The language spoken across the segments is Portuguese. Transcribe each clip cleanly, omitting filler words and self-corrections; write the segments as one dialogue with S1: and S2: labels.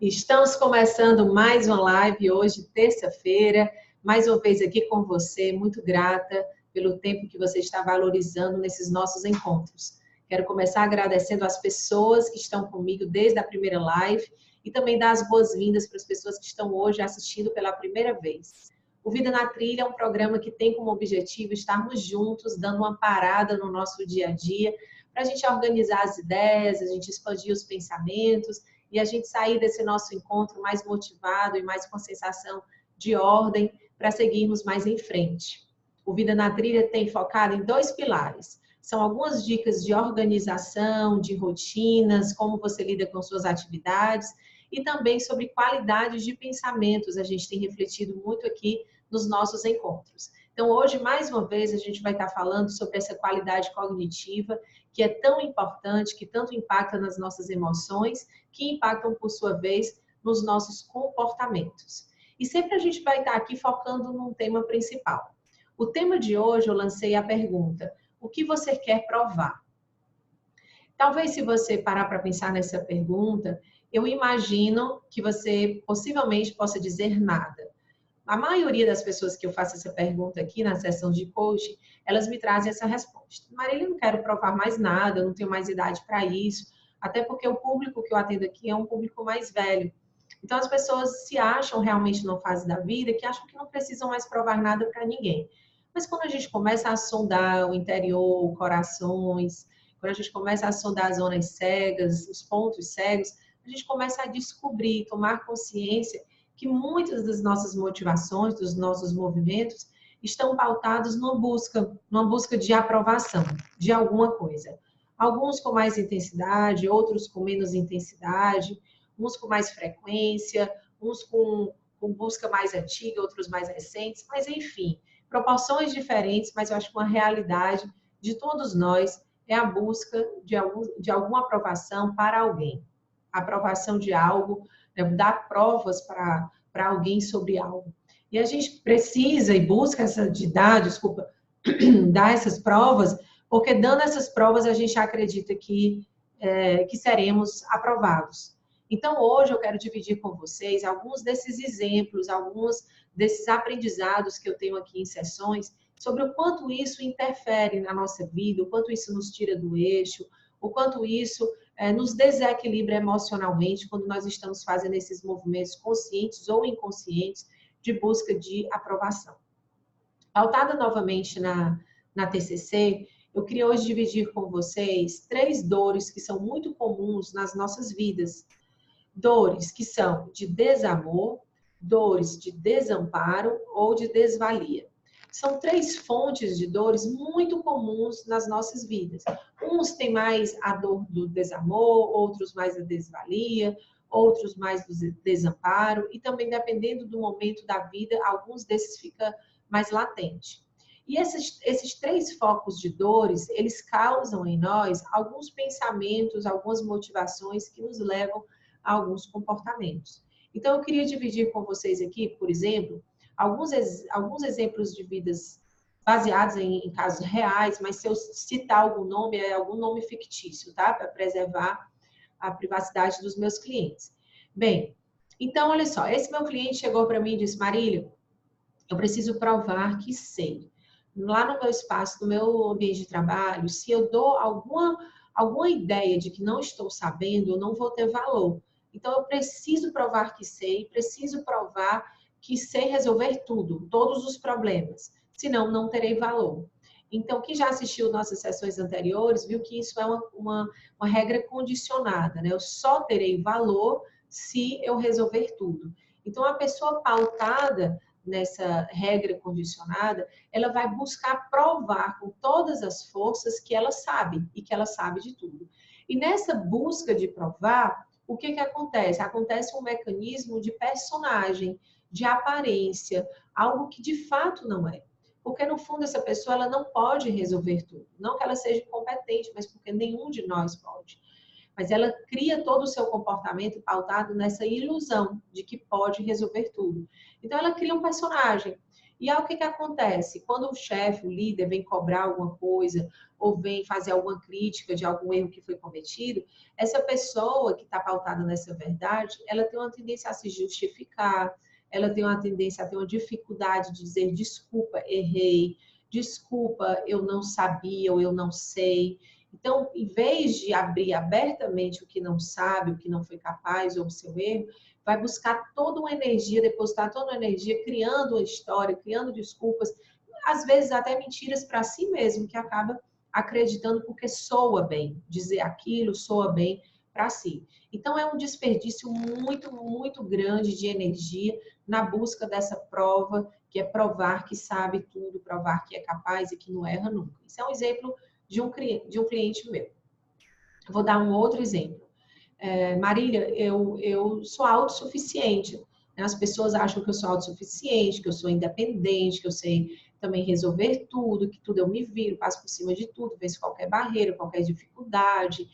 S1: Estamos começando mais uma live hoje, terça-feira, mais uma vez aqui com você, muito grata pelo tempo que você está valorizando nesses nossos encontros. Quero começar agradecendo as pessoas que estão comigo desde a primeira live e também dar as boas-vindas para as pessoas que estão hoje assistindo pela primeira vez. O Vida na Trilha é um programa que tem como objetivo estarmos juntos, dando uma parada no nosso dia a dia, para a gente organizar as ideias, a gente expandir os pensamentos e a gente sair desse nosso encontro mais motivado e mais com sensação de ordem para seguirmos mais em frente. O Vida na Trilha tem focado em dois pilares. São algumas dicas de organização, de rotinas, como você lida com suas atividades e também sobre qualidades de pensamentos. A gente tem refletido muito aqui nos nossos encontros. Então, hoje, mais uma vez, a gente vai estar falando sobre essa qualidade cognitiva, que é tão importante, que tanto impacta nas nossas emoções, que impactam, por sua vez, nos nossos comportamentos. E sempre a gente vai estar aqui focando num tema principal. O tema de hoje, eu lancei a pergunta: o que você quer provar? Talvez, se você parar para pensar nessa pergunta, eu imagino que você possivelmente possa dizer nada. A maioria das pessoas que eu faço essa pergunta aqui na sessão de coaching, elas me trazem essa resposta. Marília, eu não quero provar mais nada, eu não tenho mais idade para isso, até porque o público que eu atendo aqui é um público mais velho. Então, as pessoas se acham realmente numa fase da vida que acham que não precisam mais provar nada para ninguém. Mas quando a gente começa a sondar o interior, corações, quando a gente começa a sondar as zonas cegas, os pontos cegos, a gente começa a descobrir, tomar consciência que muitas das nossas motivações, dos nossos movimentos, estão pautados numa busca de aprovação de alguma coisa. Alguns com mais intensidade, outros com menos intensidade, uns com mais frequência, uns com busca mais antiga, outros mais recentes, mas enfim, proporções diferentes, mas eu acho que uma realidade de todos nós é a busca de alguma aprovação para alguém. A aprovação de algo, dar provas para alguém sobre algo. E a gente precisa e busca dar essas provas, porque dando essas provas a gente acredita que seremos aprovados. Então, hoje eu quero dividir com vocês alguns desses exemplos, alguns desses aprendizados que eu tenho aqui em sessões, sobre o quanto isso interfere na nossa vida, o quanto isso nos tira do eixo, o quanto isso nos desequilibra emocionalmente quando nós estamos fazendo esses movimentos conscientes ou inconscientes de busca de aprovação. Pautada novamente na TCC, eu queria hoje dividir com vocês 3 dores que são muito comuns nas nossas vidas. Dores que são de desamor, dores de desamparo ou de desvalia. São 3 fontes de dores muito comuns nas nossas vidas. Uns têm mais a dor do desamor, outros mais a desvalia, outros mais do desamparo, e também, dependendo do momento da vida, alguns desses ficam mais latentes. E esses 3 focos de dores, eles causam em nós alguns pensamentos, algumas motivações que nos levam a alguns comportamentos. Então, eu queria dividir com vocês aqui, por exemplo, alguns exemplos de vidas baseados em casos reais, mas se eu citar algum nome, é algum nome fictício, tá? Para preservar a privacidade dos meus clientes. Bem, então, olha só, esse meu cliente chegou para mim e disse: Marília, eu preciso provar que sei. Lá no meu espaço, no meu ambiente de trabalho, se eu dou alguma ideia de que não estou sabendo, eu não vou ter valor. Então, eu preciso provar que sei, preciso provar que sei resolver tudo, todos os problemas, senão não terei valor. Então, quem já assistiu nossas sessões anteriores viu que isso é uma regra condicionada, né? Eu só terei valor se eu resolver tudo. Então, a pessoa pautada nessa regra condicionada, ela vai buscar provar com todas as forças que ela sabe e que ela sabe de tudo. E nessa busca de provar, o que acontece? Acontece um mecanismo de personagem, de aparência, algo que de fato não é. Porque, no fundo, essa pessoa ela não pode resolver tudo. Não que ela seja incompetente, mas porque nenhum de nós pode. Mas ela cria todo o seu comportamento pautado nessa ilusão de que pode resolver tudo. Então, ela cria um personagem. E aí o que que acontece? Quando o chefe, o líder, vem cobrar alguma coisa ou vem fazer alguma crítica de algum erro que foi cometido, essa pessoa que está pautada nessa verdade, ela tem uma tendência a se justificar, ela tem uma tendência a ter uma dificuldade de dizer desculpa, errei, desculpa, eu não sabia ou eu não sei. Então, em vez de abrir abertamente o que não sabe, o que não foi capaz ou o seu erro, vai buscar toda uma energia, depositar toda uma energia, criando uma história, criando desculpas, às vezes até mentiras para si mesmo, que acaba acreditando porque soa bem, dizer aquilo soa bem para si. Então, é um desperdício muito, muito grande de energia na busca dessa prova, que é provar que sabe tudo, provar que é capaz e que não erra nunca. Isso é um exemplo de um cliente meu. Vou dar um outro exemplo. Marília, eu sou autossuficiente. Né? As pessoas acham que eu sou autossuficiente, que eu sou independente, que eu sei também resolver tudo, que tudo eu me viro, passo por cima de tudo, venço qualquer barreira, qualquer dificuldade.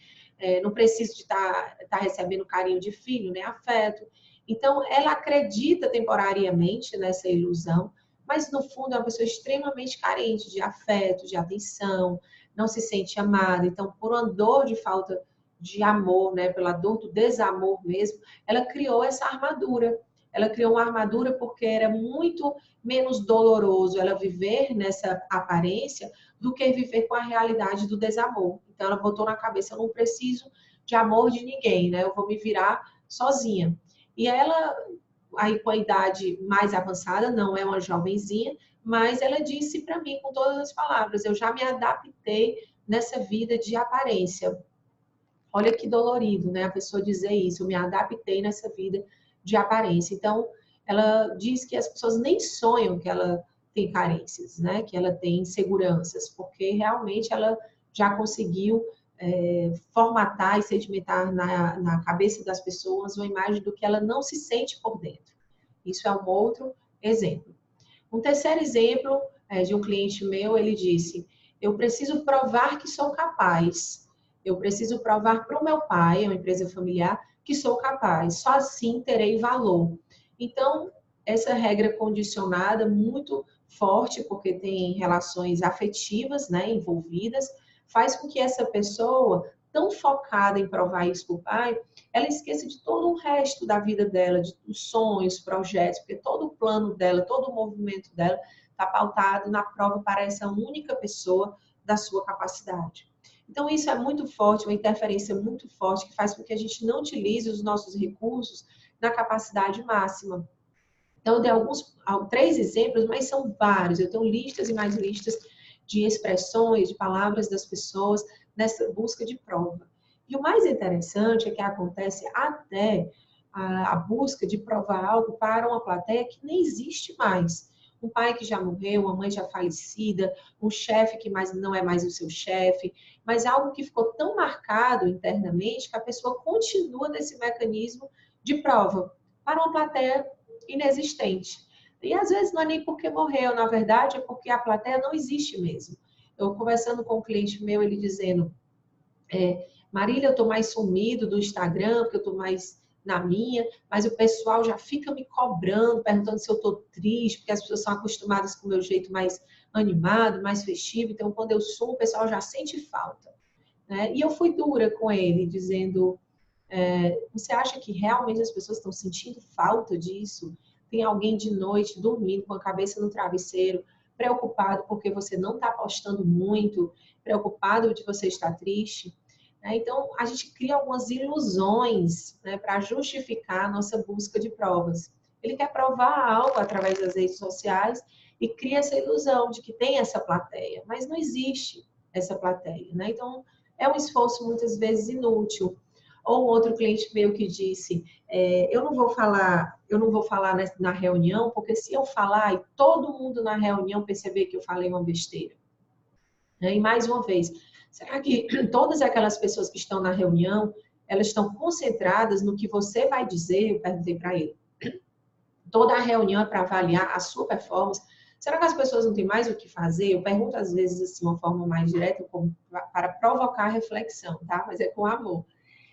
S1: Não preciso de estar recebendo carinho de filho, nem afeto. Então, ela acredita temporariamente nessa ilusão, mas no fundo é uma pessoa extremamente carente de afeto, de atenção, não se sente amada. Então, por uma dor de falta de amor, né, pela dor do desamor mesmo, ela criou essa armadura. Ela criou uma armadura porque era muito menos doloroso ela viver nessa aparência do que viver com a realidade do desamor. Então, ela botou na cabeça, eu não preciso de amor de ninguém, né? Eu vou me virar sozinha. E ela, aí com a idade mais avançada, não é uma jovenzinha, mas ela disse para mim com todas as palavras, eu já me adaptei nessa vida de aparência. Olha que dolorido, né? A pessoa dizer isso, eu me adaptei nessa vida de aparência. Então, ela diz que as pessoas nem sonham que ela tem carências, né? Que ela tem inseguranças, porque realmente ela já conseguiu formatar e sedimentar na cabeça das pessoas uma imagem do que ela não se sente por dentro. Isso é um outro exemplo. Um terceiro exemplo de um cliente meu, ele disse, eu preciso provar que sou capaz. Eu preciso provar para o meu pai, é uma empresa familiar, que sou capaz. Só assim terei valor. Então, essa regra condicionada, muito forte, porque tem relações afetivas, né, envolvidas, faz com que essa pessoa, tão focada em provar isso para o pai, ela esqueça de todo o resto da vida dela, de sonhos, projetos, porque todo o plano dela, todo o movimento dela está pautado na prova para essa única pessoa da sua capacidade. Então, isso é muito forte, uma interferência muito forte, que faz com que a gente não utilize os nossos recursos na capacidade máxima. Então, eu dei três exemplos, mas são vários. Eu tenho listas e mais listas de expressões, de palavras das pessoas nessa busca de prova. E o mais interessante é que acontece até a busca de provar algo para uma plateia que nem existe mais. Um pai que já morreu, uma mãe já falecida, um chefe que não é mais o seu chefe, mas algo que ficou tão marcado internamente que a pessoa continua nesse mecanismo de prova para uma plateia inexistente. E às vezes não é nem porque morreu, na verdade é porque a plateia não existe mesmo. Eu conversando com um cliente meu, ele dizendo, Marília, eu estou mais sumido do Instagram, porque eu estou mais na minha, mas o pessoal já fica me cobrando, perguntando se eu estou triste, porque as pessoas são acostumadas com o meu jeito mais animado, mais festivo, então quando eu sumo, o pessoal já sente falta. Né? E eu fui dura com ele, dizendo, você acha que realmente as pessoas estão sentindo falta disso? Tem alguém de noite dormindo com a cabeça no travesseiro, preocupado porque você não está postando muito, preocupado de você estar triste? Então, a gente cria algumas ilusões, né, para justificar a nossa busca de provas. Ele quer provar algo através das redes sociais e cria essa ilusão de que tem essa plateia, mas não existe essa plateia. Né? Então, é um esforço muitas vezes inútil. Ou outro cliente meu que disse, eu não vou falar na reunião, porque se eu falar e todo mundo na reunião perceber que eu falei uma besteira. E mais uma vez, será que todas aquelas pessoas que estão na reunião, elas estão concentradas no que você vai dizer? Eu perguntei para ele. Toda a reunião é para avaliar a sua performance. Será que as pessoas não têm mais o que fazer? Eu pergunto às vezes assim, de uma forma mais direta, para provocar reflexão, tá? Mas é com amor.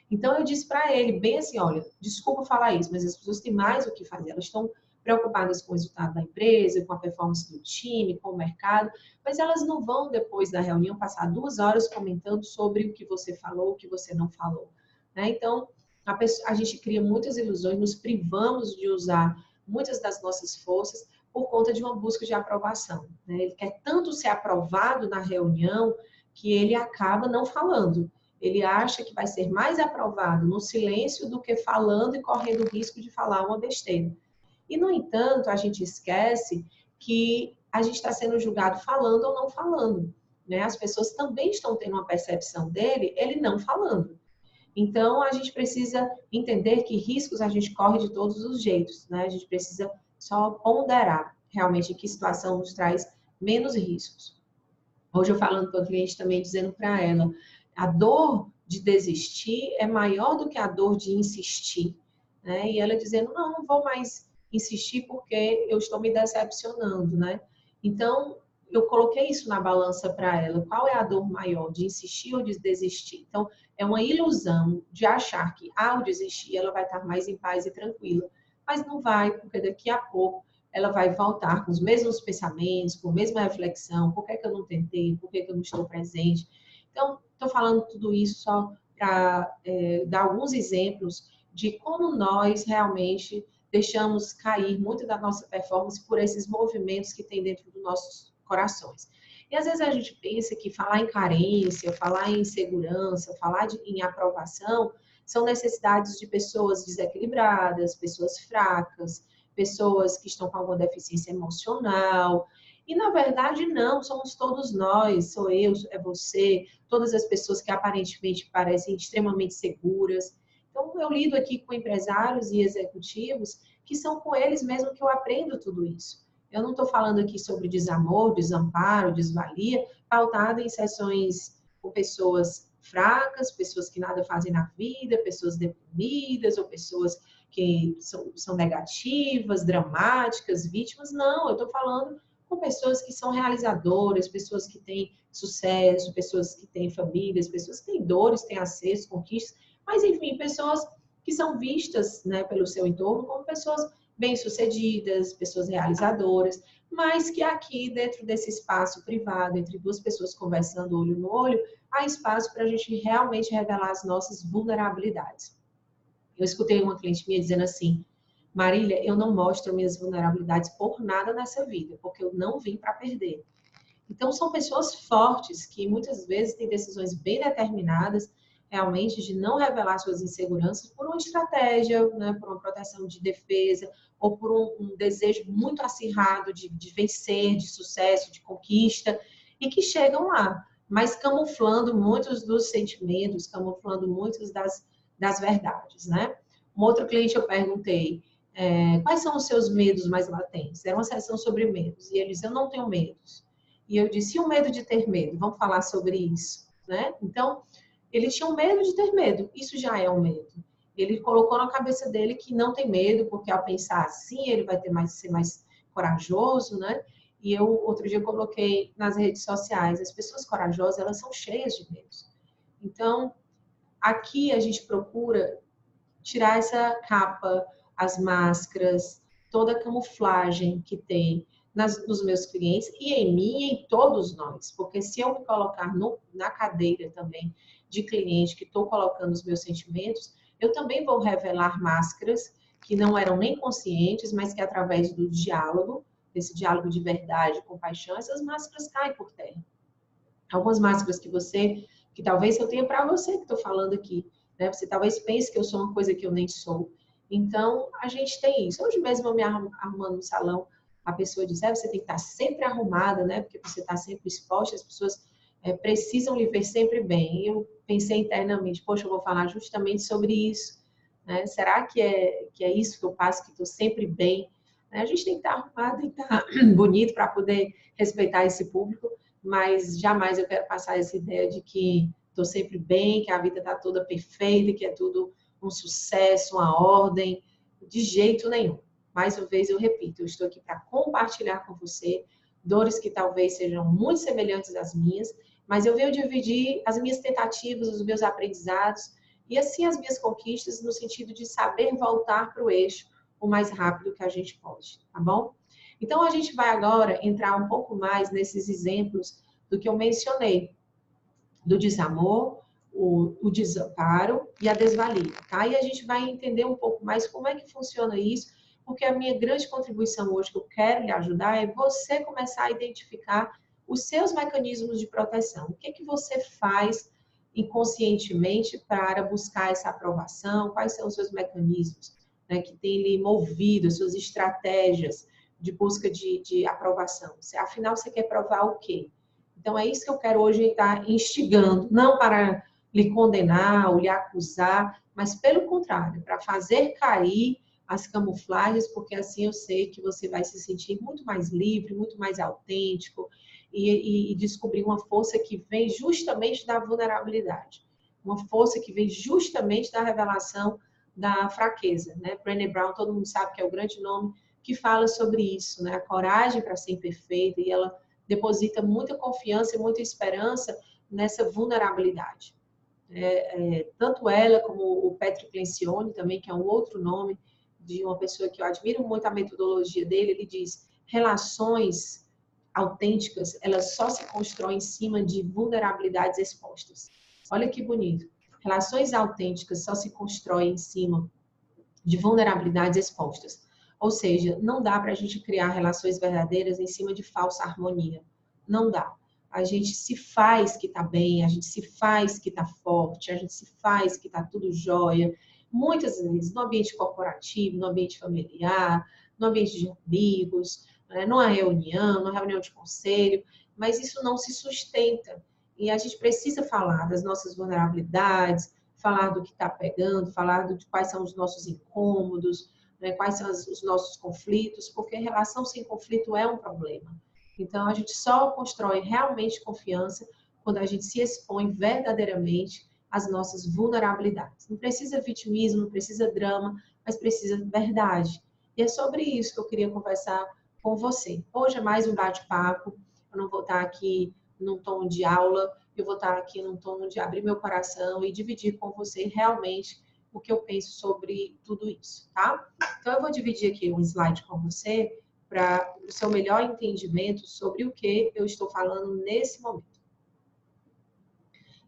S1: Então eu disse para ele, bem assim, olha, desculpa falar isso, mas as pessoas têm mais o que fazer. Elas estão preocupadas com o resultado da empresa, com a performance do time, com o mercado, mas elas não vão, depois da reunião, passar 2 horas comentando sobre o que você falou, o que você não falou, né? Então, a gente cria muitas ilusões, nos privamos de usar muitas das nossas forças por conta de uma busca de aprovação, né? Ele quer tanto ser aprovado na reunião que ele acaba não falando. Ele acha que vai ser mais aprovado no silêncio do que falando e correndo o risco de falar uma besteira. E, no entanto, a gente esquece que a gente está sendo julgado falando ou não falando, né? As pessoas também estão tendo uma percepção dele, ele não falando. Então, a gente precisa entender que riscos a gente corre de todos os jeitos, né? A gente precisa só ponderar realmente em que situação nos traz menos riscos. Hoje eu falando com a cliente também, dizendo para ela, a dor de desistir é maior do que a dor de insistir, né? E ela dizendo, não, não vou mais insistir porque eu estou me decepcionando, né? Então, eu coloquei isso na balança para ela. Qual é a dor maior, de insistir ou de desistir? Então, é uma ilusão de achar que ao desistir ela vai estar mais em paz e tranquila. Mas não vai, porque daqui a pouco ela vai voltar com os mesmos pensamentos, com a mesma reflexão, por que eu não tentei, por que eu não estou presente. Então, estou falando tudo isso só para dar alguns exemplos de como nós realmente deixamos cair muito da nossa performance por esses movimentos que tem dentro dos nossos corações. E às vezes a gente pensa que falar em carência, falar em insegurança, falar em aprovação, são necessidades de pessoas desequilibradas, pessoas fracas, pessoas que estão com alguma deficiência emocional. E, na verdade, não, somos todos nós, sou eu, é você, todas as pessoas que aparentemente parecem extremamente seguras. Então, eu lido aqui com empresários e executivos que são com eles mesmo que eu aprendo tudo isso. Eu não estou falando aqui sobre desamor, desamparo, desvalia, pautado em sessões com pessoas fracas, pessoas que nada fazem na vida, pessoas deprimidas ou pessoas que são negativas, dramáticas, vítimas. Não, eu estou falando com pessoas que são realizadoras, pessoas que têm sucesso, pessoas que têm famílias, pessoas que têm dores, têm acessos, conquistas, mas enfim, pessoas que são vistas, né, pelo seu entorno como pessoas bem-sucedidas, pessoas realizadoras, mas que aqui, dentro desse espaço privado, entre duas pessoas conversando olho no olho, há espaço para a gente realmente revelar as nossas vulnerabilidades. Eu escutei uma cliente minha dizendo assim, Marília, eu não mostro minhas vulnerabilidades por nada nessa vida, porque eu não vim para perder. Então, são pessoas fortes que muitas vezes têm decisões bem determinadas, realmente, de não revelar suas inseguranças por uma estratégia, né, por uma proteção de defesa, ou por um desejo muito acirrado de vencer, de sucesso, de conquista, e que chegam lá, mas camuflando muitos dos sentimentos, camuflando muitas das verdades, né? Um outro cliente eu perguntei, quais são os seus medos mais latentes? Era uma sessão sobre medos, e ele disse, eu não tenho medos. E eu disse, e o medo de ter medo? Vamos falar sobre isso, né? Então, ele tinha um medo de ter medo, isso já é um medo. Ele colocou na cabeça dele que não tem medo, porque ao pensar assim, ele vai ser mais corajoso, né? E eu, outro dia, coloquei nas redes sociais, as pessoas corajosas, elas são cheias de medos. Então, aqui a gente procura tirar essa capa, as máscaras, toda a camuflagem que tem nos meus clientes e em mim e em todos nós. Porque se eu me colocar na cadeira também de cliente que estou colocando os meus sentimentos, eu também vou revelar máscaras que não eram nem conscientes, mas que através do diálogo, desse diálogo de verdade, compaixão, essas máscaras caem por terra. Algumas máscaras que talvez eu tenha para você que estou falando aqui, né? Você talvez pense que eu sou uma coisa que eu nem sou. Então, a gente tem isso. Hoje mesmo eu me arrumando no salão, a pessoa diz, você tem que estar sempre arrumada, né? Porque você está sempre exposta, as pessoas precisam lhe ver sempre bem. E eu pensei internamente, poxa, eu vou falar justamente sobre isso, né? Será que é isso que eu passo, que estou sempre bem? A gente tem que estar arrumado, tem que estar bonito para poder respeitar esse público, mas jamais eu quero passar essa ideia de que estou sempre bem, que a vida está toda perfeita, que é tudo um sucesso, uma ordem, de jeito nenhum. Mais uma vez eu repito, eu estou aqui para compartilhar com você dores que talvez sejam muito semelhantes às minhas, mas eu venho dividir as minhas tentativas, os meus aprendizados e assim as minhas conquistas no sentido de saber voltar para o eixo, o mais rápido que a gente pode, tá bom? Então, a gente vai agora entrar um pouco mais nesses exemplos do que eu mencionei, do desamor, o desamparo e a desvalia, tá? E a gente vai entender um pouco mais como é que funciona isso, porque a minha grande contribuição hoje que eu quero lhe ajudar é você começar a identificar os seus mecanismos de proteção. O que é que você faz inconscientemente para buscar essa aprovação? Quais são os seus mecanismos, né, que têm lhe movido, as suas estratégias de busca de aprovação? Afinal, você quer provar o quê? Então, é isso que eu quero hoje estar instigando, não para lhe condenar ou lhe acusar, mas pelo contrário, para fazer cair as camuflagens, porque assim eu sei que você vai se sentir muito mais livre, muito mais autêntico e descobrir uma força que vem justamente da vulnerabilidade, uma força que vem justamente da revelação da fraqueza, né? Brené Brown, todo mundo sabe que é o grande nome que fala sobre isso, né? A coragem para ser imperfeita, e ela deposita muita confiança e muita esperança nessa vulnerabilidade. Tanto ela como o Patrick Lencioni também, que é um outro nome de uma pessoa que eu admiro muito a metodologia dele, ele diz: relações autênticas, elas só se constroem em cima de vulnerabilidades expostas. Olha que bonito. Relações autênticas só se constroem em cima de vulnerabilidades expostas. Ou seja, não dá para a gente criar relações verdadeiras em cima de falsa harmonia. Não dá. A gente se faz que está bem, a gente se faz que está forte, a gente se faz que está tudo jóia. Muitas vezes no ambiente corporativo, no ambiente familiar, no ambiente de amigos, numa reunião de conselho, mas isso não se sustenta. E a gente precisa falar das nossas vulnerabilidades, falar do que está pegando, falar de quais são os nossos incômodos, né, quais são os nossos conflitos, porque relação sem conflito é um problema. Então, a gente só constrói realmente confiança quando a gente se expõe verdadeiramente às nossas vulnerabilidades. Não precisa vitimismo, não precisa drama, mas precisa verdade. E é sobre isso que eu queria conversar com você. Hoje é mais um bate-papo, eu não vou estar aqui num tom de aula, eu vou estar aqui num tom de abrir meu coração e dividir com você realmente o que eu penso sobre tudo isso, tá? Então, eu vou dividir aqui um slide com você para o seu melhor entendimento sobre o que eu estou falando nesse momento.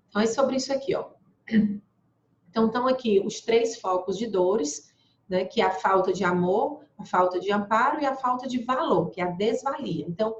S1: Então, é sobre isso aqui, ó. Então, estão aqui os 3 focos de dores, né, que é a falta de amor, a falta de amparo e a falta de valor, que é a desvalia. Então,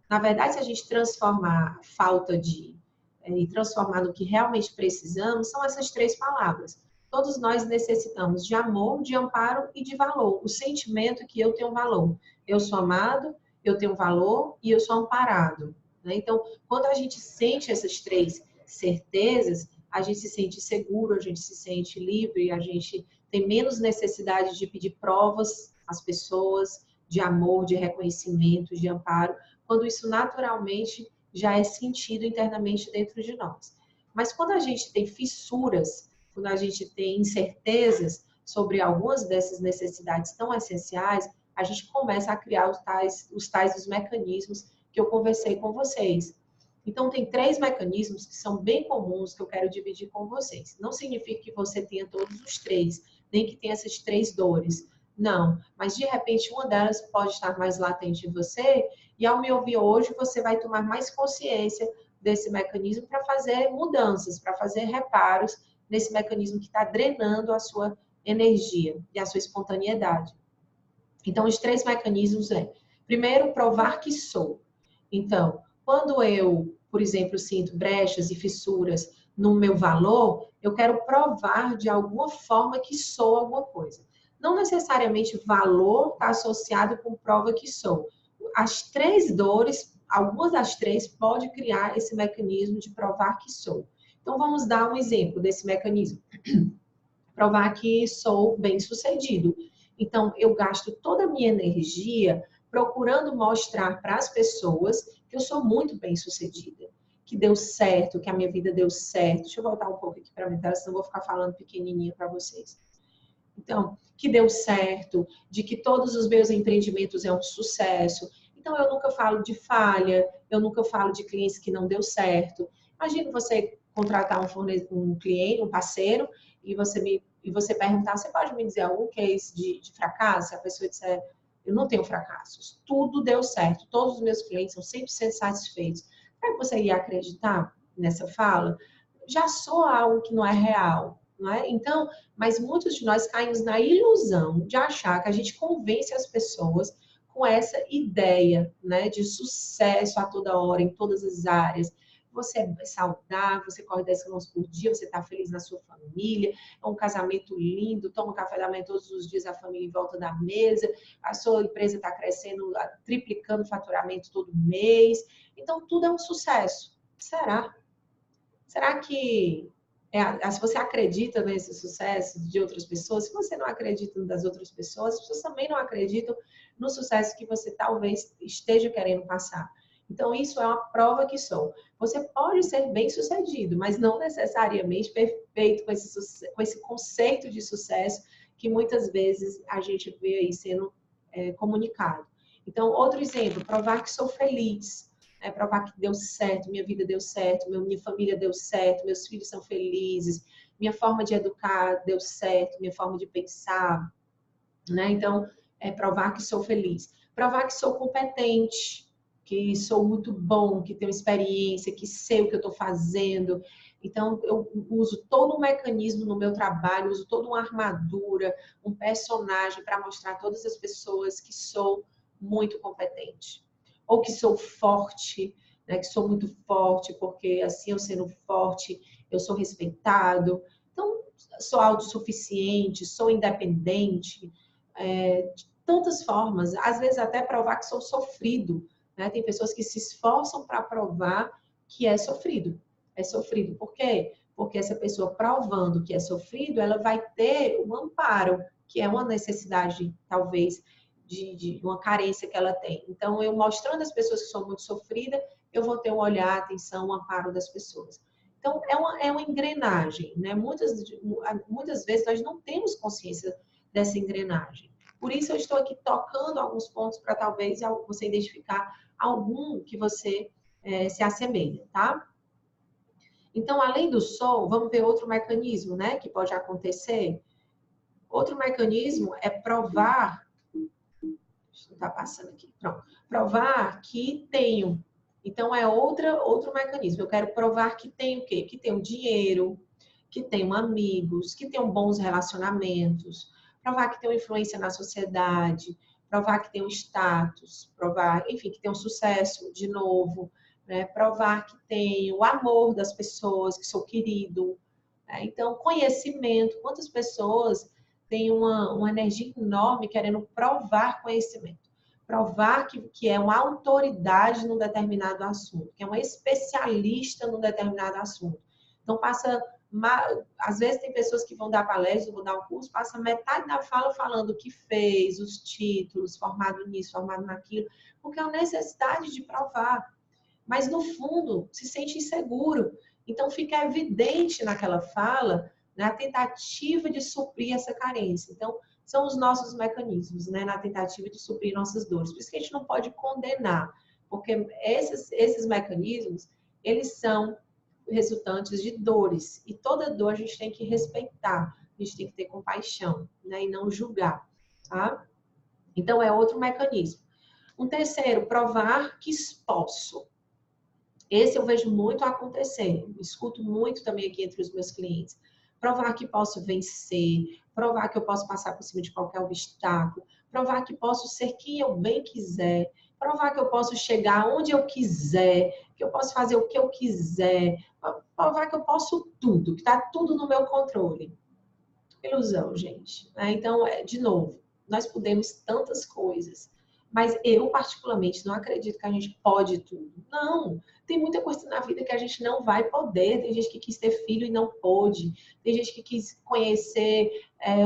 S1: na verdade, se a gente transformar a falta de e transformar no que realmente precisamos, são essas 3 palavras. Todos nós necessitamos de amor, de amparo e de valor. O sentimento que eu tenho valor. Eu sou amado, eu tenho valor e eu sou amparado, né? Então, quando a gente sente essas 3 certezas, a gente se sente seguro, a gente se sente livre, a gente tem menos necessidade de pedir provas às pessoas, de amor, de reconhecimento, de amparo, quando isso naturalmente já é sentido internamente dentro de nós. Mas quando a gente tem fissuras, quando a gente tem incertezas sobre algumas dessas necessidades tão essenciais, a gente começa a criar os tais mecanismos que eu conversei com vocês. Então, tem 3 mecanismos que são bem comuns que eu quero dividir com vocês. Não significa que você tenha todos os 3, nem que tenha essas 3 dores. Não, mas de repente uma delas pode estar mais latente em você e ao me ouvir hoje você vai tomar mais consciência desse mecanismo para fazer mudanças, para fazer reparos nesse mecanismo que está drenando a sua energia e a sua espontaneidade. Então, os 3 mecanismos primeiro, provar que sou. Então, quando eu, por exemplo, sinto brechas e fissuras no meu valor, eu quero provar de alguma forma que sou alguma coisa. Não necessariamente valor está associado com prova que sou. As 3 dores, algumas das 3 pode criar esse mecanismo de provar que sou. Então, vamos dar um exemplo desse mecanismo. Provar que sou bem-sucedido. Então, eu gasto toda a minha energia procurando mostrar para as pessoas que eu sou muito bem-sucedida, que deu certo, que a minha vida deu certo. Deixa eu voltar um pouco aqui para mim, senão eu vou ficar falando pequenininha para vocês. Então, que deu certo, de que todos os meus empreendimentos é um sucesso. Então, eu nunca falo de falha, eu nunca falo de clientes que não deu certo. Imagina você contratar um cliente, um parceiro, e você me e você perguntar, você pode me dizer algum case de fracasso? A pessoa disser, eu não tenho fracassos, tudo deu certo, todos os meus clientes são 100% satisfeitos. Será que você ia acreditar nessa fala? Já soa algo que não é real, não é? Então, mas muitos de nós caímos na ilusão de achar que a gente convence as pessoas com essa ideia, né, de sucesso a toda hora, em todas as áreas. Você é saudável, você corre 10 km por dia, você está feliz na sua família, é um casamento lindo, toma café da manhã todos os dias, a família em volta da mesa, a sua empresa está crescendo, triplicando o faturamento todo mês. Então, tudo é um sucesso. Será? Será que se você acredita nesse sucesso de outras pessoas, se você não acredita no das outras pessoas, as pessoas também não acreditam no sucesso que você talvez esteja querendo passar. Então, isso é uma prova que sou. Você pode ser bem-sucedido, mas não necessariamente perfeito com esse conceito de sucesso que muitas vezes a gente vê aí sendo comunicado. Então, outro exemplo, provar que sou feliz. Provar que deu certo, minha vida deu certo, minha família deu certo, meus filhos são felizes, minha forma de educar deu certo, minha forma de pensar, né? Então, provar que sou feliz. Provar que sou competente, que sou muito bom, que tenho experiência, que sei o que eu estou fazendo. Então, eu uso todo um mecanismo no meu trabalho, uso toda uma armadura, um personagem para mostrar a todas as pessoas que sou muito competente. Ou que sou forte, né? Que sou muito forte, porque assim eu sendo forte, eu sou respeitado. Então, sou autossuficiente, sou independente, de tantas formas. Às vezes até provar que sou sofrido, né? Tem pessoas que se esforçam para provar que é sofrido. É sofrido. Por quê? Porque essa pessoa provando que é sofrido, ela vai ter um amparo, que é uma necessidade, talvez, de uma carência que ela tem. Então, eu mostrando às pessoas que sou muito sofrida, eu vou ter um olhar, atenção, um amparo das pessoas. Então, é uma engrenagem, né? Muitas vezes nós não temos consciência dessa engrenagem. Por isso, eu estou aqui tocando alguns pontos para talvez você identificar algum que você se assemelha, tá? Então, além do sol, vamos ver outro mecanismo, né? Que pode acontecer. Outro mecanismo é provar. Está passando aqui. Pronto. Provar que tenho. Então, é outro mecanismo. Eu quero provar que tenho o quê? Que tenho dinheiro, que tenho amigos, que tenho bons relacionamentos, provar que tenho influência na sociedade, provar que tenho status, provar, enfim, que tenho sucesso de novo, né? Provar que tenho o amor das pessoas, que sou querido. Né? Então, conhecimento. Quantas pessoas têm uma energia enorme querendo provar conhecimento? Provar que é uma autoridade num determinado assunto, que é uma especialista num determinado assunto. Então, às vezes tem pessoas que vão dar palestra, vão dar um curso, passa metade da fala falando o que fez, os títulos, formado nisso, formado naquilo, porque é uma necessidade de provar. Mas, no fundo, se sente inseguro. Então, fica evidente naquela fala, né, a tentativa de suprir essa carência. Então, são os nossos mecanismos, né, na tentativa de suprir nossas dores. Por isso que a gente não pode condenar, porque esses mecanismos, eles são resultantes de dores. E toda dor a gente tem que respeitar, a gente tem que ter compaixão, né, e não julgar, tá? Então, é outro mecanismo. Um terceiro, provar que posso. Esse eu vejo muito acontecer, escuto muito também aqui entre os meus clientes. Provar que posso vencer, provar que eu posso passar por cima de qualquer obstáculo, provar que posso ser quem eu bem quiser, provar que eu posso chegar onde eu quiser, que eu posso fazer o que eu quiser, provar que eu posso tudo, que está tudo no meu controle. Ilusão, gente. Então, de novo, nós podemos tantas coisas, mas eu, particularmente, não acredito que a gente pode tudo. Não, tem muita coisa na vida que a gente não vai poder. Tem gente que quis ter filho e não pôde. Tem gente que quis conhecer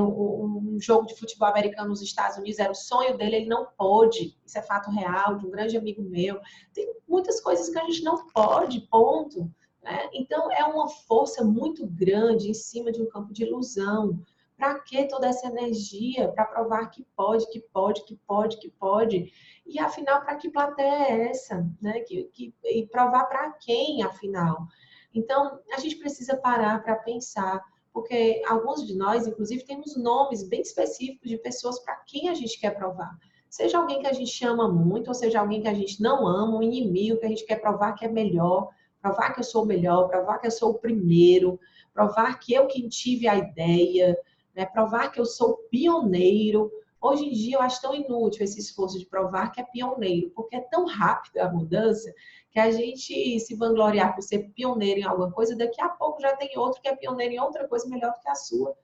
S1: um jogo de futebol americano nos Estados Unidos, era o sonho dele, ele não pôde. Isso é fato real, de um grande amigo meu. Tem muitas coisas que a gente não pode, ponto. Então, é uma força muito grande em cima de um campo de ilusão. Para que toda essa energia? Para provar que pode, que pode, que pode, que pode. E, afinal, para que plateia é essa? Né? E provar para quem, afinal? Então, a gente precisa parar para pensar, Porque alguns de nós, inclusive, temos nomes bem específicos de pessoas para quem a gente quer provar. Seja alguém que a gente ama muito, ou seja alguém que a gente não ama, um inimigo que a gente quer provar que é melhor, provar que eu sou o melhor, provar que eu sou o primeiro, provar que eu que tive a ideia, né? Provar que eu sou pioneiro. Hoje em dia eu acho tão inútil esse esforço de provar que é pioneiro, porque é tão rápido a mudança que a gente se vangloriar por ser pioneiro em alguma coisa, daqui a pouco já tem outro que é pioneiro em outra coisa melhor do que a sua.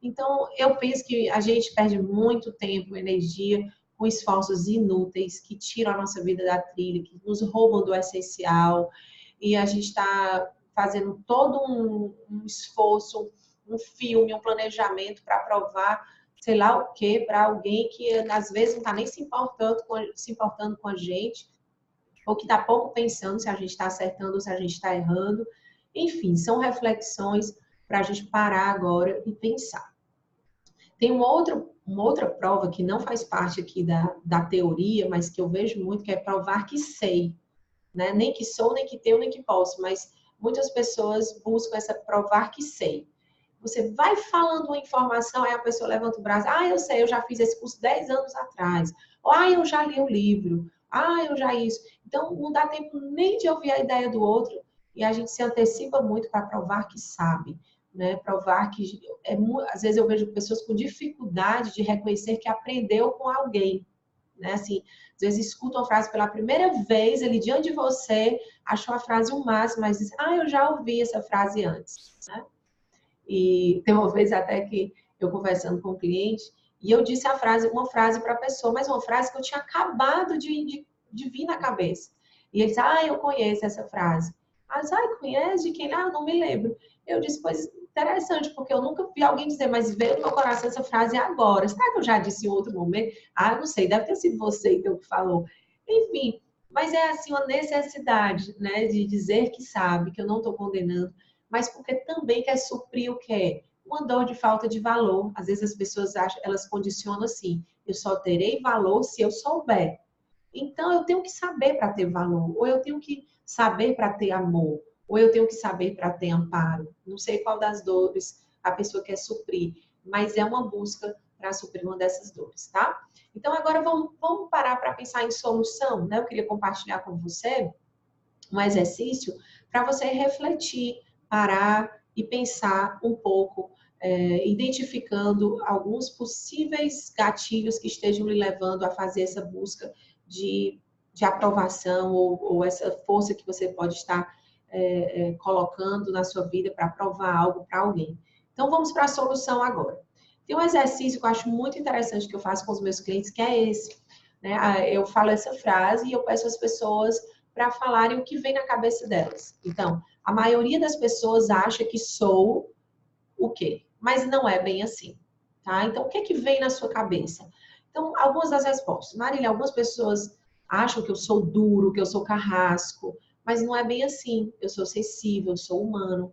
S1: Então, eu penso que a gente perde muito tempo, energia com esforços inúteis que tiram a nossa vida da trilha, que nos roubam do essencial, e a gente está fazendo todo um esforço, um filme, um planejamento para provar sei lá o quê para alguém que às vezes não está nem se importando com a gente, ou que está pouco pensando se a gente está acertando ou se a gente está errando. Enfim, são reflexões para a gente parar agora e pensar. Tem uma outra prova que não faz parte aqui da teoria, mas que eu vejo muito, que é provar que sei. Né? Nem que sou, nem que tenho, nem que posso, mas muitas pessoas buscam essa provar que sei. Você vai falando uma informação, aí a pessoa levanta o braço, eu sei, eu já fiz esse curso 10 anos atrás, ou eu já li o livro, eu já isso. Então, não dá tempo nem de ouvir a ideia do outro, e a gente se antecipa muito para provar que sabe, né? Provar que, às vezes eu vejo pessoas com dificuldade de reconhecer que aprendeu com alguém, né? Assim, às vezes escuta uma frase pela primeira vez, ele diante de você, achou a frase o máximo, mas diz, eu já ouvi essa frase antes, né? E tem uma vez até que eu conversando com um cliente, e eu disse uma frase para a pessoa, mas uma frase que eu tinha acabado de vir na cabeça. E ele disse, eu conheço essa frase. Eu disse, conhece? De quem? Não me lembro. Eu disse, pois interessante, porque eu nunca vi alguém dizer, mas veio no meu coração essa frase agora. Será que eu já disse em outro momento? Eu não sei, deve ter sido você então que falou. Enfim, mas é assim uma necessidade, né, de dizer que sabe, que eu não estou condenando, mas porque também quer suprir o quê? Uma dor de falta de valor. Às vezes as pessoas acham, elas condicionam assim, eu só terei valor se eu souber. Então eu tenho que saber para ter valor, ou eu tenho que saber para ter amor, ou eu tenho que saber para ter amparo. Não sei qual das dores a pessoa quer suprir, mas é uma busca para suprir uma dessas dores, tá? Então agora vamos parar para pensar em solução, né? Eu queria compartilhar com você um exercício para você refletir, parar e pensar um pouco, identificando alguns possíveis gatilhos que estejam lhe levando a fazer essa busca de aprovação ou essa força que você pode estar colocando na sua vida para provar algo para alguém. Então, vamos para a solução agora. Tem um exercício que eu acho muito interessante que eu faço com os meus clientes, que é esse. Né? Eu falo essa frase e eu peço às pessoas para falarem o que vem na cabeça delas. Então, a maioria das pessoas acha que sou o quê? Mas não é bem assim, tá? Então, o que é que vem na sua cabeça? Então, algumas das respostas. Marília, algumas pessoas acham que eu sou duro, que eu sou carrasco, mas não é bem assim. Eu sou sensível, eu sou humano.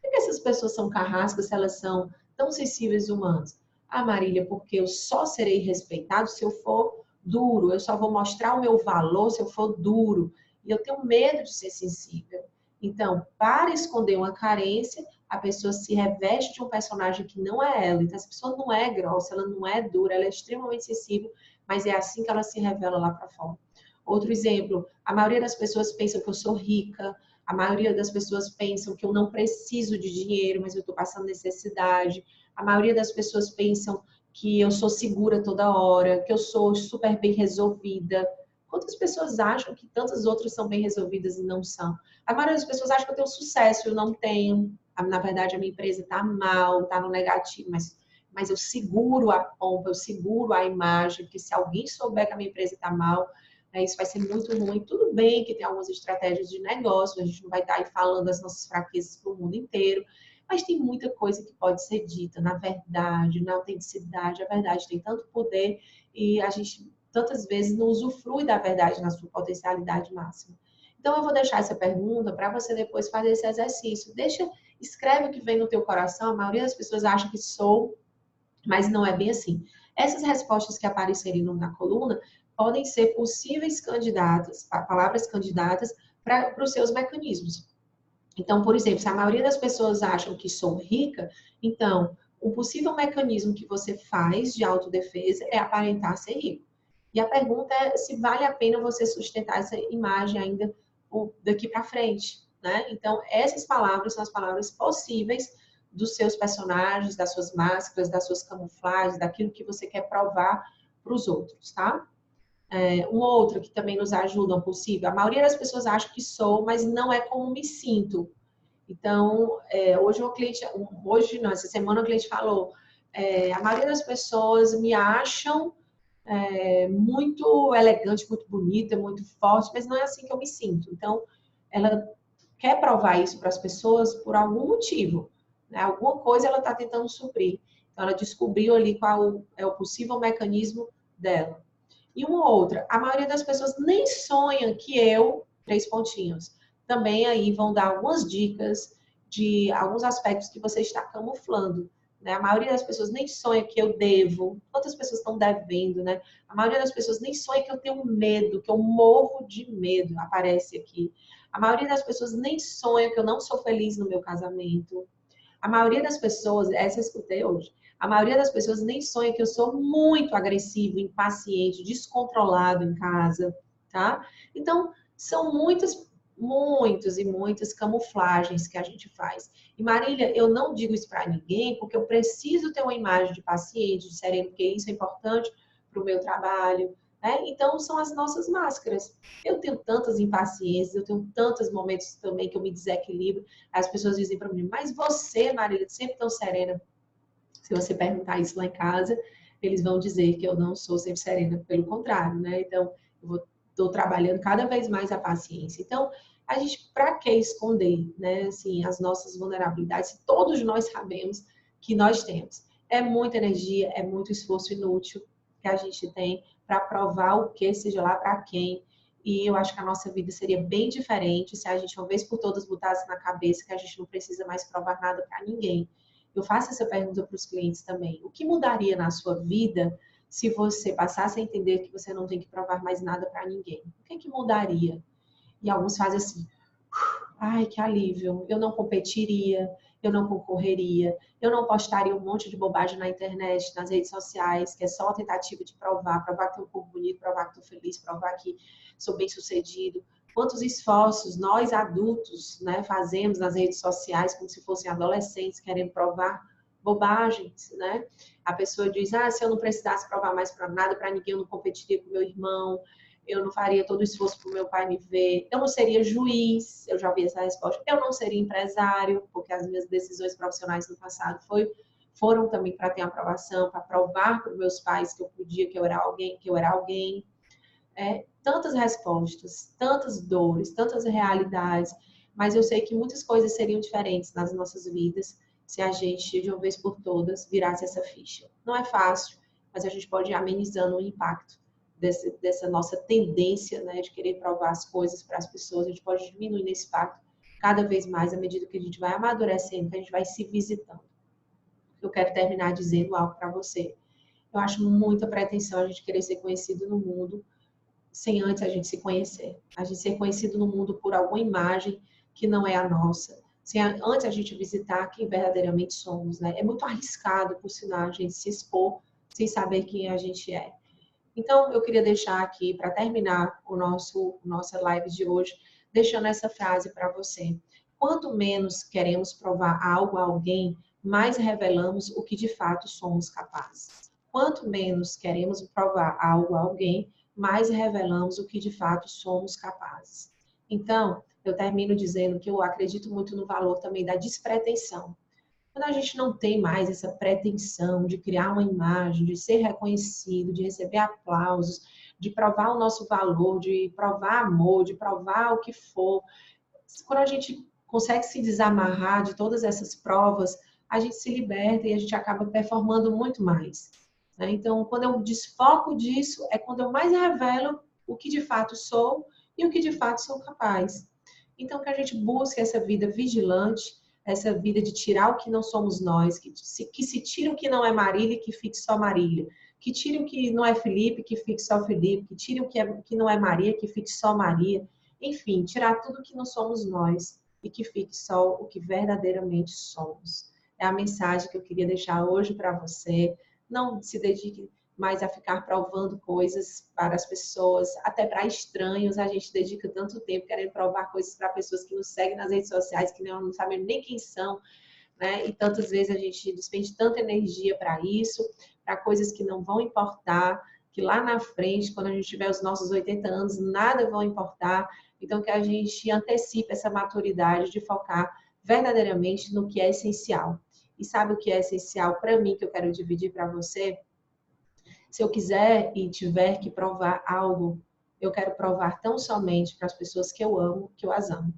S1: Por que essas pessoas são carrascas se elas são tão sensíveis e humanas? Marília, porque eu só serei respeitado se eu for duro, eu só vou mostrar o meu valor se eu for duro. E eu tenho medo de ser sensível. Então, para esconder uma carência, a pessoa se reveste de um personagem que não é ela. Então, essa pessoa não é grossa, ela não é dura, ela é extremamente sensível, mas é assim que ela se revela lá para fora. Outro exemplo, a maioria das pessoas pensam que eu sou rica, a maioria das pessoas pensam que eu não preciso de dinheiro, mas eu estou passando necessidade. A maioria das pessoas pensam que eu sou segura toda hora, que eu sou super bem resolvida. Quantas pessoas acham que tantas outras são bem resolvidas e não são? A maioria das pessoas acha que eu tenho sucesso, eu não tenho. Na verdade, a minha empresa está mal, está no negativo, mas eu seguro a pompa, eu seguro a imagem, porque se alguém souber que a minha empresa está mal, isso vai ser muito ruim. Tudo bem que tem algumas estratégias de negócio, a gente não vai estar aí falando das nossas fraquezas para o mundo inteiro, mas tem muita coisa que pode ser dita na verdade, na autenticidade. A verdade tem tanto poder e a gente tantas vezes não usufrui da verdade na sua potencialidade máxima. Então, eu vou deixar essa pergunta para você depois fazer esse exercício. Escreve o que vem no teu coração. A maioria das pessoas acha que sou, mas não é bem assim. Essas respostas que apareceriam na coluna podem ser possíveis candidatas, palavras candidatas para os seus mecanismos. Então, por exemplo, se a maioria das pessoas acham que sou rica, então, um possível mecanismo que você faz de autodefesa é aparentar ser rico. E a pergunta é se vale a pena você sustentar essa imagem ainda daqui para frente, né? Então, essas palavras são as palavras possíveis dos seus personagens, das suas máscaras, das suas camuflagens, daquilo que você quer provar para os outros, tá? Uma outra que também nos ajuda possível. A maioria das pessoas acha que sou, mas não é como me sinto. Então, hoje não, essa semana o cliente falou, a maioria das pessoas me acham muito elegante, muito bonita, muito forte, mas não é assim que eu me sinto. Então, ela quer provar isso para as pessoas por algum motivo, né? Alguma coisa ela está tentando suprir. Então, ela descobriu ali qual é o possível mecanismo dela. E uma outra, a maioria das pessoas nem sonha que eu, três pontinhos, também aí vão dar algumas dicas de alguns aspectos que você está camuflando, né? A maioria das pessoas nem sonha que eu devo, quantas pessoas estão devendo, né? A maioria das pessoas nem sonha que eu tenho medo, que eu morro de medo, aparece aqui. A maioria das pessoas nem sonha que eu não sou feliz no meu casamento. A maioria das pessoas, essa eu escutei hoje, a maioria das pessoas nem sonha que eu sou muito agressivo, impaciente, descontrolado em casa, tá? Então, são muitas e muitas camuflagens que a gente faz. E Marília, eu não digo isso para ninguém, porque eu preciso ter uma imagem de paciente, de sereno, porque isso é importante para o meu trabalho, né? Então, são as nossas máscaras. Eu tenho tantas impaciências, eu tenho tantos momentos também que eu me desequilibro. As pessoas dizem para mim, mas você, Marília, sempre tão serena. Se você perguntar isso lá em casa, eles vão dizer que eu não sou sempre serena, pelo contrário, né? Então, eu estou trabalhando cada vez mais a paciência. Então, a gente, para que esconder, né? Assim, as nossas vulnerabilidades, todos nós sabemos que nós temos. É muita energia, é muito esforço inútil que a gente tem para provar o que, seja lá para quem. E eu acho que a nossa vida seria bem diferente se a gente, uma vez por todas, botasse na cabeça que a gente não precisa mais provar nada para ninguém. Eu faço essa pergunta para os clientes também. O que mudaria na sua vida se você passasse a entender que você não tem que provar mais nada para ninguém? O que mudaria? E alguns fazem assim, ai, que alívio, eu não competiria, eu não concorreria, eu não postaria um monte de bobagem na internet, nas redes sociais, que é só a tentativa de provar que tenho um corpo bonito, provar que estou feliz, provar que sou bem-sucedido. Quantos esforços nós adultos, né, fazemos nas redes sociais como se fossem adolescentes querendo provar bobagens, né? A pessoa diz, se eu não precisasse provar mais para nada, para ninguém, eu não competiria com meu irmão, eu não faria todo o esforço para o meu pai me ver, eu não seria juiz, eu já ouvi essa resposta, eu não seria empresário, porque as minhas decisões profissionais no passado foram também para ter aprovação, para provar para os meus pais que eu podia, que eu era alguém. Tantas respostas, tantas dores, tantas realidades, mas eu sei que muitas coisas seriam diferentes nas nossas vidas se a gente, de uma vez por todas, virasse essa ficha. Não é fácil, mas a gente pode ir amenizando o impacto dessa nossa tendência, né, de querer provar as coisas para as pessoas. A gente pode diminuir esse impacto cada vez mais à medida que a gente vai amadurecendo, que a gente vai se visitando. Eu quero terminar dizendo algo para você. Eu acho muita pretensão a gente querer ser conhecido no mundo sem antes a gente se conhecer. A gente ser conhecido no mundo por alguma imagem que não é a nossa. Antes a gente visitar quem verdadeiramente somos, né? É muito arriscado, por sinal, a gente se expor sem saber quem a gente é. Então, eu queria deixar aqui, para terminar nossa live de hoje, deixando essa frase para você. Quanto menos queremos provar algo a alguém, mais revelamos o que de fato somos capazes. Quanto menos queremos provar algo a alguém, mais revelamos o que de fato somos capazes. Então, eu termino dizendo que eu acredito muito no valor também da despretensão. Quando a gente não tem mais essa pretensão de criar uma imagem, de ser reconhecido, de receber aplausos, de provar o nosso valor, de provar amor, de provar o que for, quando a gente consegue se desamarrar de todas essas provas, a gente se liberta e a gente acaba performando muito mais, né? Então, quando eu desfoco disso, é quando eu mais revelo o que de fato sou e o que de fato sou capaz. Então, que a gente busque essa vida vigilante, essa vida de tirar o que não somos nós, que se tire o que não é Marília e que fique só Marília, que tire o que não é Felipe, que fique só Felipe, que tire o que não é Maria, que fique só Maria. Enfim, tirar tudo que não somos nós. e que fique só o que verdadeiramente somos. É a mensagem que eu queria deixar hoje para você. Não se dedique mais a ficar provando coisas para as pessoas, até para estranhos. A gente dedica tanto tempo querendo provar coisas para pessoas que nos seguem nas redes sociais, que não sabem nem quem são, né? E tantas vezes a gente despende tanta energia para isso, para coisas que não vão importar, que lá na frente, quando a gente tiver os nossos 80 anos, nada vão importar. Então, que a gente antecipe essa maturidade de focar verdadeiramente no que é essencial. E sabe o que é essencial para mim, que eu quero dividir para você? Se eu quiser e tiver que provar algo, eu quero provar tão somente para as pessoas que eu amo, que eu as amo.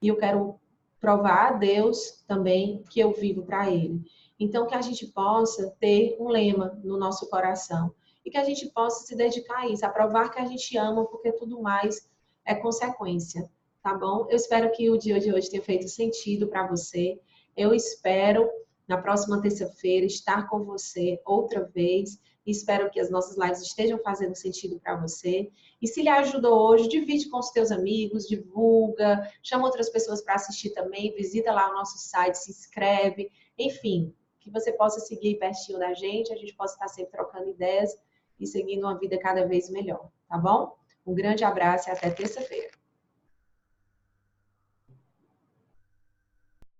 S1: E eu quero provar a Deus também que eu vivo para Ele. Então, que a gente possa ter um lema no nosso coração e que a gente possa se dedicar a isso, a provar que a gente ama, porque tudo mais é consequência, tá bom? Eu espero que o dia de hoje tenha feito sentido para você. Eu espero, na próxima terça-feira, estar com você outra vez. Espero que as nossas lives estejam fazendo sentido para você. E se lhe ajudou hoje, divide com os teus amigos, divulga, chama outras pessoas para assistir também, visita lá o nosso site, se inscreve, enfim, que você possa seguir pertinho da gente, a gente possa estar sempre trocando ideias e seguindo uma vida cada vez melhor, tá bom? Um grande abraço e até terça-feira.